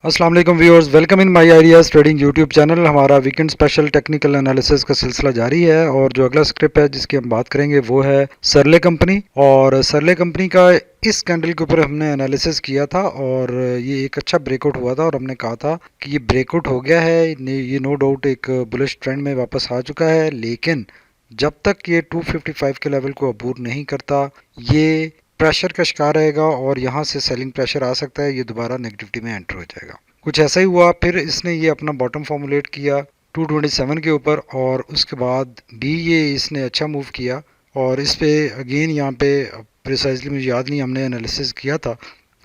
अस्सलाम वालेकुम viewers, welcome in my ideas trading YouTube channel. हमारा वीकेंड स्पेशल टेक्निकल एनालिसिस का सिलसिला जारी है और जो अगला स्क्रिप्ट है जिसकी हम बात करेंगे वो है सरले कंपनी। और सरले कंपनी का इस कैंडल के ऊपर हमने एनालिसिस किया था और ये एक अच्छा ब्रेकआउट हुआ था और हमने कहा था कि ये ब्रेकआउट हो गया है, ये नो डाउट एक बुलिश ट्रेंड में वापस आ चुका है, लेकिन जब तक ये 255 के लेवल को अबूर नहीं करता ये प्रेशर का शिकार रहेगा और यहाँ से सेलिंग प्रेशर आ सकता है, ये दोबारा नेगेटिविटी में एंटर हो जाएगा। कुछ ऐसा ही हुआ, फिर इसने ये अपना बॉटम फॉर्मुलेट किया 227 के ऊपर और उसके बाद भी ये इसने अच्छा मूव किया और इस पे अगेन यहाँ पे प्रिसाइजली मुझे याद नहीं, हमने एनालिसिस किया था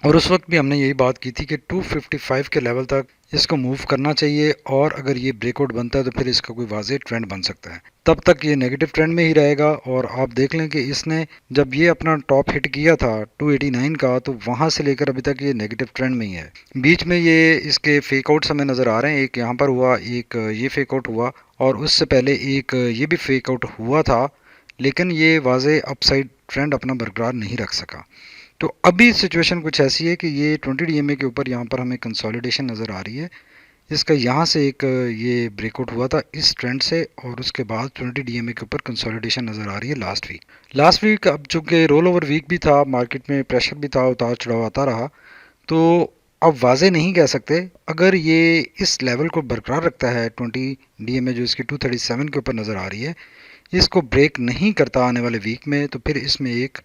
और उस वक्त भी हमने यही बात की थी कि 255 के लेवल तक इसको मूव करना चाहिए और अगर ये ब्रेकआउट बनता है तो फिर इसका कोई वाज़ेह ट्रेंड बन सकता है। तब तक ये नेगेटिव ट्रेंड में ही रहेगा और आप देख लें कि इसने जब ये अपना टॉप हिट किया था 289 का तो वहाँ से लेकर अभी तक ये नेगेटिव ट्रेंड में ही है। बीच में ये इसके फेक आउट्स हमें नज़र आ रहे हैं, एक यहाँ पर हुआ, एक ये फेक आउट हुआ और उससे पहले एक ये भी फेक आउट हुआ था, लेकिन ये वाज़ेह अपसाइड ट्रेंड अपना बरकरार नहीं रख सका। तो अभी सिचुएशन कुछ ऐसी है कि ये 20 डीएमए के ऊपर यहाँ पर हमें कंसोलिडेशन नज़र आ रही है। इसका यहाँ से एक ये ब्रेकआउट हुआ था इस ट्रेंड से और उसके बाद 20 डीएमए के ऊपर कंसोलिडेशन नज़र आ रही है लास्ट वीक अब चूँकि रोल ओवर वीक भी था, मार्केट में प्रेशर भी था, उतार चढ़ाव आता रहा, तो अब वाजे नहीं कह सकते। अगर ये इस लेवल को बरकरार रखता है 20 डीएमए जो इसकी 237 के ऊपर नज़र आ रही है, इसको ब्रेक नहीं करता आने वाले वीक में, तो फिर इसमें एक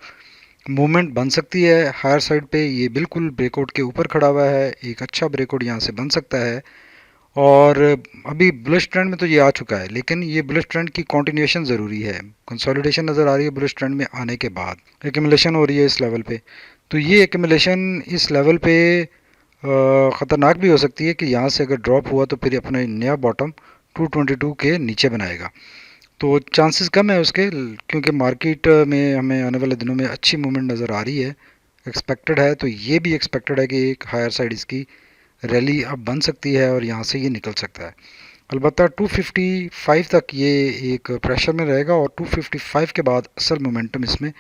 मूवमेंट बन सकती है हायर साइड पे। ये बिल्कुल ब्रेकआउट के ऊपर खड़ा हुआ है, एक अच्छा ब्रेकआउट यहाँ से बन सकता है और अभी बुलिश ट्रेंड में तो ये आ चुका है, लेकिन ये बुलिश ट्रेंड की कंटिन्यूएशन ज़रूरी है। कंसोलिडेशन नज़र आ रही है बुलिश ट्रेंड में आने के बाद, एक्यूमुलेशन हो रही है इस लेवल पे, तो ये एक्यूमुलेशन इस लेवल पे ख़तरनाक भी हो सकती है कि यहाँ से अगर ड्रॉप हुआ तो फिर अपना नया बॉटम 222 के नीचे बनाएगा। तो चांसेस कम है उसके, क्योंकि मार्केट में हमें आने वाले दिनों में अच्छी मूवमेंट नज़र आ रही है, एक्सपेक्टेड है। तो ये भी एक्सपेक्टेड है कि एक हायर साइड इसकी रैली अब बन सकती है और यहाँ से ये निकल सकता है। अलबत्ता 255 तक ये एक प्रेशर में रहेगा और 255 के बाद असल मोमेंटम इसमें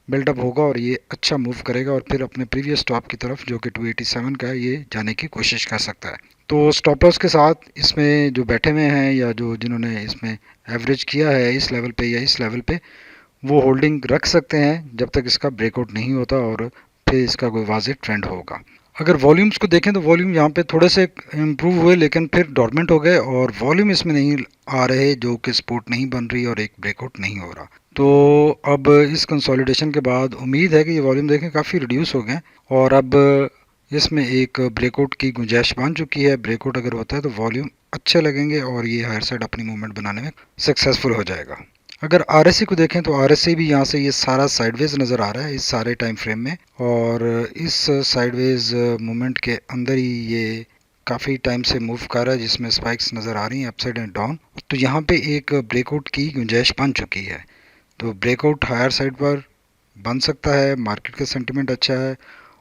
बिल्डअप होगा और ये अच्छा मूव करेगा और फिर अपने प्रीवियस टॉप की तरफ जो कि 287 का है ये जाने की कोशिश कर सकता है। तो स्टॉप लॉस के साथ इसमें जो बैठे हुए हैं या जो जिन्होंने इसमें एवरेज किया है इस लेवल पे या इस लेवल पे, वो होल्डिंग रख सकते हैं जब तक इसका ब्रेकआउट नहीं होता और फिर इसका कोई वाज़ेह ट्रेंड होगा। अगर वॉल्यूम्स को देखें तो वॉल्यूम यहाँ पे थोड़े से इम्प्रूव हुए लेकिन फिर डॉर्मेंट हो गए और वॉल्यूम इसमें नहीं आ रहे, जो कि सपोर्ट नहीं बन रही और एक ब्रेकआउट नहीं हो रहा। तो अब इस कंसोलिडेशन के बाद उम्मीद है कि ये वॉल्यूम देखें काफ़ी रिड्यूस हो गए और अब इसमें एक ब्रेकआउट की गुंजाइश बन चुकी है। ब्रेकआउट अगर होता है तो वॉल्यूम अच्छे लगेंगे और ये हायर साइड अपनी मूवमेंट बनाने में सक्सेसफुल हो जाएगा। अगर आरएससी को देखें तो आरएससी भी यहाँ से ये सारा साइडवेज नज़र आ रहा है इस सारे टाइम फ्रेम में और इस साइडवेज मूवमेंट के अंदर ही ये काफ़ी टाइम से मूव कर रहा है जिसमें स्पाइक्स नज़र आ रही हैं अपसाइड एंड डाउन। तो यहाँ पे एक ब्रेकआउट की गुंजाइश बन चुकी है, तो ब्रेकआउट हायर साइड पर बन सकता है, मार्केट का सेंटीमेंट अच्छा है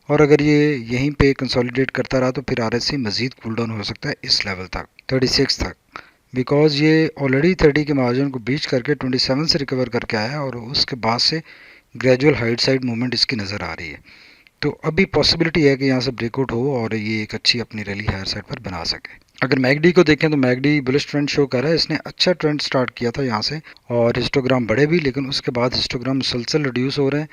और अगर ये यहीं पे कंसोलिडेट करता रहा तो फिर आरएससी मज़ीद कूल डाउन हो सकता है इस लेवल तक 36 तक, बिकॉज़ ये ऑलरेडी 30 के मार्जिन को बीच करके 27 से रिकवर करके आया और उसके बाद से ग्रेजुअल हाइट साइड मूवमेंट इसकी नज़र आ रही है। तो अभी पॉसिबिलिटी है कि यहाँ से ब्रेकआउट हो और ये एक अच्छी अपनी रैली हायर साइड पर बना सके। अगर मैगडी को देखें तो मैगडी बुलिश ट्रेंड शो कर रहा है, इसने अच्छा ट्रेंड स्टार्ट किया था यहाँ से और हिस्टोग्राम बढ़े भी, लेकिन उसके बाद हिस्टोग्राम मुसलसल रिड्यूस हो रहे हैं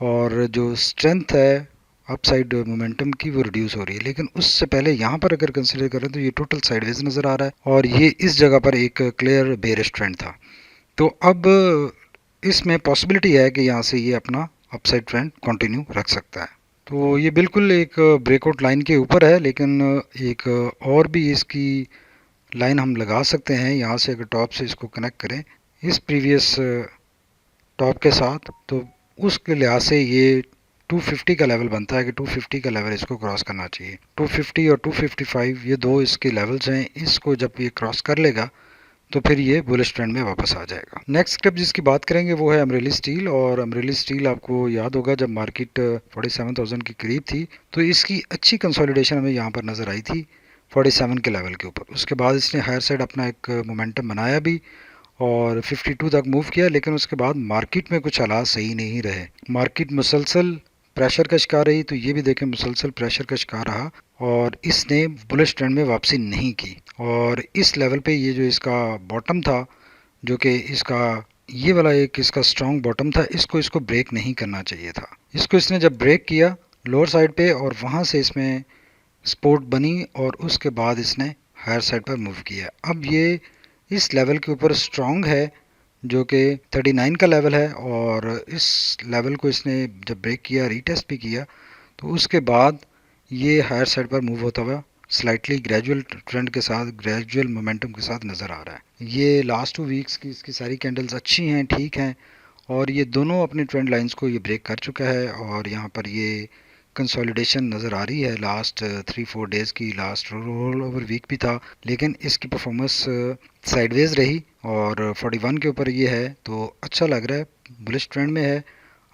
और जो स्ट्रेंथ है अपसाइड मोमेंटम की वो रिड्यूस हो रही है। लेकिन उससे पहले यहाँ पर अगर कंसिडर करें तो ये टोटल साइडवेज नज़र आ रहा है और ये इस जगह पर एक क्लियर बेरिश ट्रेंड था। तो अब इसमें पॉसिबिलिटी है कि यहाँ से ये अपना अपसाइड ट्रेंड कंटिन्यू रख सकता है। तो ये बिल्कुल एक ब्रेकआउट लाइन के ऊपर है, लेकिन एक और भी इसकी लाइन हम लगा सकते हैं यहाँ से, अगर टॉप से इसको कनेक्ट करें इस प्रीवियस टॉप के साथ, तो उसके लिहाज से ये 250 का लेवल बनता है कि 250 का लेवल इसको क्रॉस करना चाहिए। 250 और 255 ये दो इसके लेवल्स हैं, इसको जब ये क्रॉस कर लेगा तो फिर ये बुलिश ट्रेंड में वापस आ जाएगा। नेक्स्ट स्टेप जिसकी बात करेंगे वो है अमरेली स्टील, और अमरेली स्टील आपको याद होगा जब मार्केट 47,000 के करीब थी तो इसकी अच्छी कंसोलिडेशन हमें यहाँ पर नज़र आई थी 47 के लेवल के ऊपर। उसके बाद इसने हायर साइड अपना एक मोमेंटम बनाया भी और 52 तक मूव किया, लेकिन उसके बाद मार्केट में कुछ हालात सही नहीं रहे, मार्केट मुसलसल प्रेशर का शिकार रही। तो ये भी देखें मुसलसल प्रेशर का शिकार रहा और इसने बुलिश ट्रेंड में वापसी नहीं की। और इस लेवल पे ये जो इसका बॉटम था, जो कि इसका ये वाला एक इसका स्ट्रॉन्ग बॉटम था, इसको ब्रेक नहीं करना चाहिए था। इसको इसने जब ब्रेक किया लोअर साइड पे और वहाँ से इसमें सपोर्ट बनी और उसके बाद इसने हायर साइड पर मूव किया। अब ये इस लेवल के ऊपर स्ट्रॉन्ग है जो कि 39 का लेवल है, और इस लेवल को इसने जब ब्रेक किया, रीटेस्ट भी किया, तो उसके बाद ये हायर साइड पर मूव होता हुआ स्लाइटली ग्रेजुअल ट्रेंड के साथ, ग्रेजुअल मोमेंटम के साथ नज़र आ रहा है। ये लास्ट 2 वीक्स की इसकी सारी कैंडल्स अच्छी हैं, ठीक हैं, और ये दोनों अपनी ट्रेंड लाइंस को ये ब्रेक कर चुका है। और यहाँ पर ये कंसोलिडेशन नज़र आ रही है लास्ट 3-4 डेज़ की। लास्ट रोल ओवर वीक भी था, लेकिन इसकी परफॉर्मेंस साइडवेज रही और 41 के ऊपर ये है, तो अच्छा लग रहा है, बुलिश ट्रेंड में है।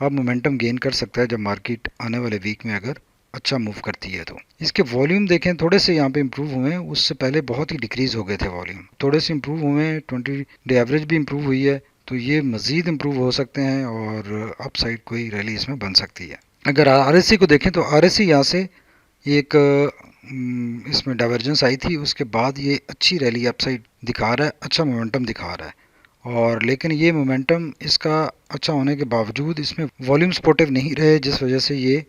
अब मोमेंटम गेन कर सकता है जब मार्केट आने वाले वीक में अगर अच्छा मूव करती है। तो इसके वॉल्यूम देखें, थोड़े से यहाँ पे इम्प्रूव हुए हैं, उससे पहले बहुत ही डिक्रीज हो गए थे वॉल्यूम, थोड़े से इम्प्रूव हुए हैं। 20 डे एवरेज भी इम्प्रूव हुई है, तो ये मज़ीद इम्प्रूव हो सकते हैं और अप साइड कोई रैली इसमें बन सकती है। अगर आरएससी को देखें तो आरएससी यहाँ से एक इसमें डाइवर्जेंस आई थी, उसके बाद ये अच्छी रैली अप साइड दिखा रहा है, अच्छा मोमेंटम दिखा रहा है। और लेकिन ये मोमेंटम इसका अच्छा होने के बावजूद इसमें वॉल्यूम सपोर्टिव नहीं रहे, जिस वजह से ये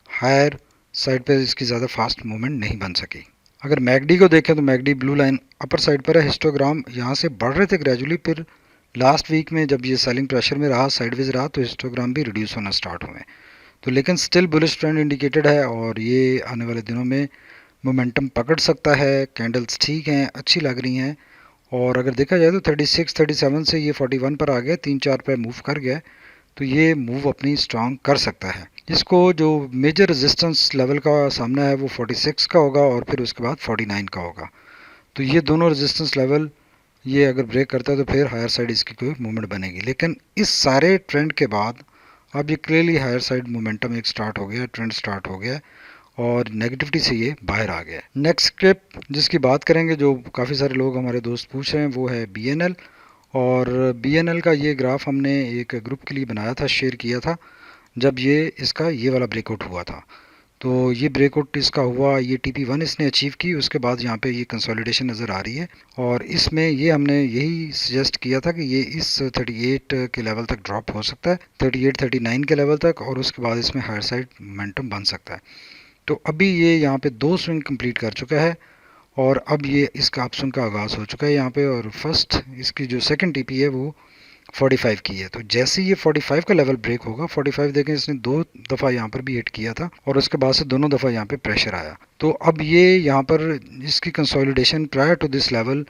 हायर साइड पे इसकी ज़्यादा फास्ट मूवमेंट नहीं बन सकी। अगर मैकडी को देखें तो McD blue line upper side पर है, हिस्टोग्राम यहाँ से बढ़ रहे थे ग्रेजुअली, फिर लास्ट वीक में जब ये सेलिंग प्रेशर में रहा, साइडवेज रहा, तो हिस्टोग्राम भी रिड्यूस होना स्टार्ट हुए। तो लेकिन स्टिल बुलिश ट्रेंड इंडिकेटेड है और ये आने वाले दिनों में मोमेंटम पकड़ सकता है। कैंडल्स ठीक हैं, अच्छी लग रही हैं, और अगर देखा जाए तो 36-37 से ये 41 पर आ गया, 3-4 पे मूव कर गया, तो ये मूव अपनी स्ट्रांग कर सकता है। इसको जो मेजर रेजिस्टेंस लेवल का सामना है वो 46 का होगा और फिर उसके बाद 49 का होगा। तो ये दोनों रेजिस्टेंस लेवल ये अगर ब्रेक करता है तो फिर हायर साइड इसकी कोई मूवमेंट बनेगी। लेकिन इस सारे ट्रेंड के बाद अब ये क्लियरली हायर साइड मोमेंटम एक स्टार्ट हो गया, ट्रेंड स्टार्ट हो गया और नेगेटिविटी से ये बाहर आ गया। नेक्स्ट स्क्रिप जिसकी बात करेंगे, जो काफ़ी सारे लोग हमारे दोस्त पूछ रहे हैं, वो है BNL। और BNL का ये ग्राफ हमने एक ग्रुप के लिए बनाया था, शेयर किया था, जब ये इसका ये वाला ब्रेकआउट हुआ था। तो ये ब्रेकआउट इसका हुआ, ये TP1 इसने अचीव की, उसके बाद यहाँ पे ये कंसोलिडेशन नज़र आ रही है और इसमें ये हमने यही सजेस्ट किया था कि ये इस 38 के लेवल तक ड्रॉप हो सकता है, 38-39 के लेवल तक, और उसके बाद इसमें हायर साइड मोमेंटम बन सकता है। तो अभी ये यहाँ पे 2 स्विंग कंप्लीट कर चुका है और अब ये इसका अपस्विंग का आगाज़ हो चुका है यहाँ पे, और फर्स्ट इसकी जो सेकंड TP है वो 45 की है। तो जैसे ये 45 का लेवल ब्रेक होगा, 45 देखें इसने 2 दफ़ा यहाँ पर भी हिट किया था और उसके बाद से दोनों दफ़ा यहाँ पे प्रेशर आया। तो अब ये यहाँ पर इसकी consolidation prior to this level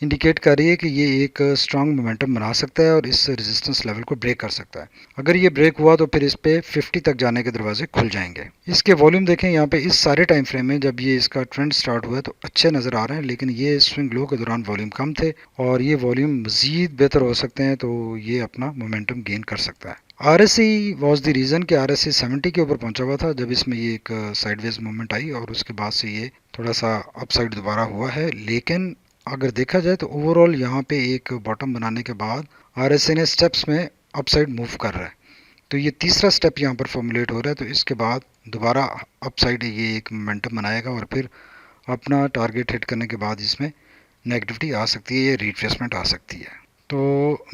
indicate कर रही है कि ये एक स्ट्रांग मोमेंटम बना सकता है और इस रेजिस्टेंस लेवल को ब्रेक कर सकता है। अगर ये ब्रेक हुआ तो फिर इस पे 50 तक जाने के दरवाजे खुल जाएंगे। इसके वॉल्यूम देखें यहाँ पे, इस सारे टाइम फ्रेम में जब ये इसका ट्रेंड स्टार्ट हुआ तो अच्छे नज़र आ रहे हैं, लेकिन ये स्विंग लो के दौरान वॉल्यूम कम थे और ये वॉल्यूम मज़ीद बेहतर हो सकते हैं, तो ये अपना मोमेंटम गेन कर सकता है। RSI वॉज द रीज़न कि RSI 70 के ऊपर पहुंचा हुआ था जब इसमें ये एक साइडवेज मूवमेंट आई और उसके बाद से ये थोड़ा सा अपसाइड दोबारा हुआ है। लेकिन अगर देखा जाए तो ओवरऑल यहाँ पे एक बॉटम बनाने के बाद RSI ने स्टेप्स में अपसाइड मूव कर रहा है, तो ये तीसरा स्टेप यहाँ पर फॉर्मुलेट हो रहा है, तो इसके बाद दोबारा अपसाइड ये एक मोमेंटम बनाएगा और फिर अपना टारगेट हिट करने के बाद इसमें नेगेटिविटी आ सकती है, ये रिट्रेसमेंट आ सकती है। तो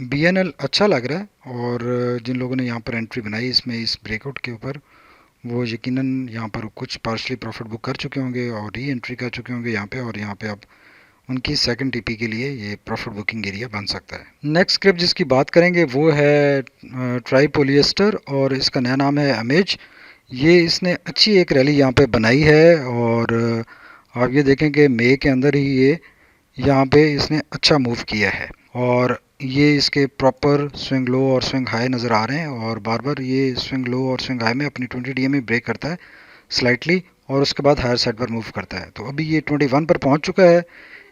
BNL अच्छा लग रहा है और जिन लोगों ने यहाँ पर एंट्री बनाई इसमें इस ब्रेकआउट के ऊपर, वो यकीनन यहाँ पर कुछ पार्शली प्रॉफिट बुक कर चुके होंगे और री एंट्री कर चुके होंगे यहाँ पे, और यहाँ पे अब उनकी सेकंड TP के लिए ये प्रॉफिट बुकिंग एरिया बन सकता है। नेक्स्ट स्क्रिप्ट जिसकी बात करेंगे वो है ट्राई पोलिएस्टर और इसका नया नाम है अमेज। ये इसने अच्छी एक रैली यहाँ पे बनाई है और आप ये देखें कि मई के अंदर ही ये यहाँ पे इसने अच्छा मूव किया है और ये इसके प्रॉपर स्विंग लो और स्विंग हाई नज़र आ रहे हैं और बार बार ये स्विंग लो और स्विंग हाई में अपनी 20 DA में ब्रेक करता है स्लाइटली और उसके बाद हायर साइड पर मूव करता है। तो अभी ये 21 पर पहुँच चुका है,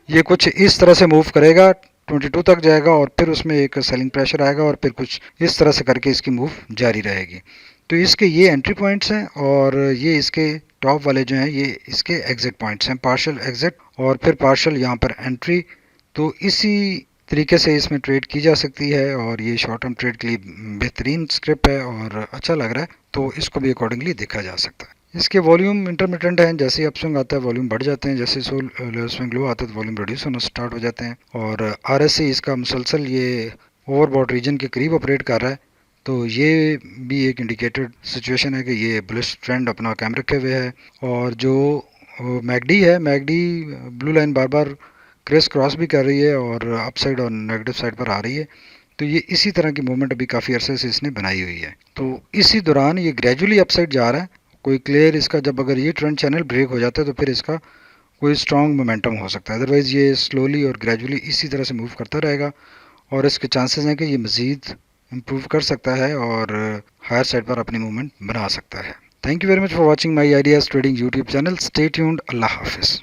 ये कुछ इस तरह से मूव करेगा, 22 तक जाएगा और फिर उसमें एक सेलिंग प्रेशर आएगा और फिर कुछ इस तरह से करके इसकी मूव जारी रहेगी। तो इसके ये एंट्री पॉइंट्स हैं और ये इसके टॉप वाले जो हैं ये इसके एग्जिट पॉइंट्स हैं, पार्शियल एग्जिट और फिर पार्शियल यहाँ पर एंट्री। तो इसी तरीके से इसमें ट्रेड की जा सकती है और ये शॉर्ट टर्म ट्रेड के लिए बेहतरीन स्क्रिप्ट है और अच्छा लग रहा है, तो इसको भी अकॉर्डिंगली देखा जा सकता है। इसके वॉल्यूम इंटरमिटेंट हैं, जैसे ही अपस्विंग आता है वॉल्यूम बढ़ जाते हैं, जैसे स्विंग लो आता है तो वॉल्यूम रिड्यूस होना स्टार्ट हो जाते हैं। और आरएससी इसका मुसलसल ये ओवरबॉट रीजन के करीब ऑपरेट कर रहा है, तो ये भी एक इंडिकेटेड सिचुएशन है कि ये बुलिश ट्रेंड अपना कायम रखे हुए है। और जो मैगडी है, मैगडी ब्लू लाइन बार बार क्रेस क्रॉस भी कर रही है और अपसाइड और नेगेटिव साइड पर आ रही है, तो ये इसी तरह की मूवमेंट अभी काफ़ी अरसे से इसने बनाई हुई है। तो इसी दौरान ये ग्रेजुअली अपसाइड जा रहा है, कोई क्लियर इसका जब अगर ये ट्रेंड चैनल ब्रेक हो जाता है तो फिर इसका कोई स्ट्रॉन्ग मोमेंटम हो सकता है, अदरवाइज़ ये स्लोली और ग्रेजुअली इसी तरह से मूव करता रहेगा और इसके चांसेस हैं कि ये मज़ीद इम्प्रूव कर सकता है और हायर साइड पर अपनी मूवमेंट बना सकता है। Thank you very much for watching my ideas trading YouTube channel. Stay tuned. अल्लाह हाफिज़।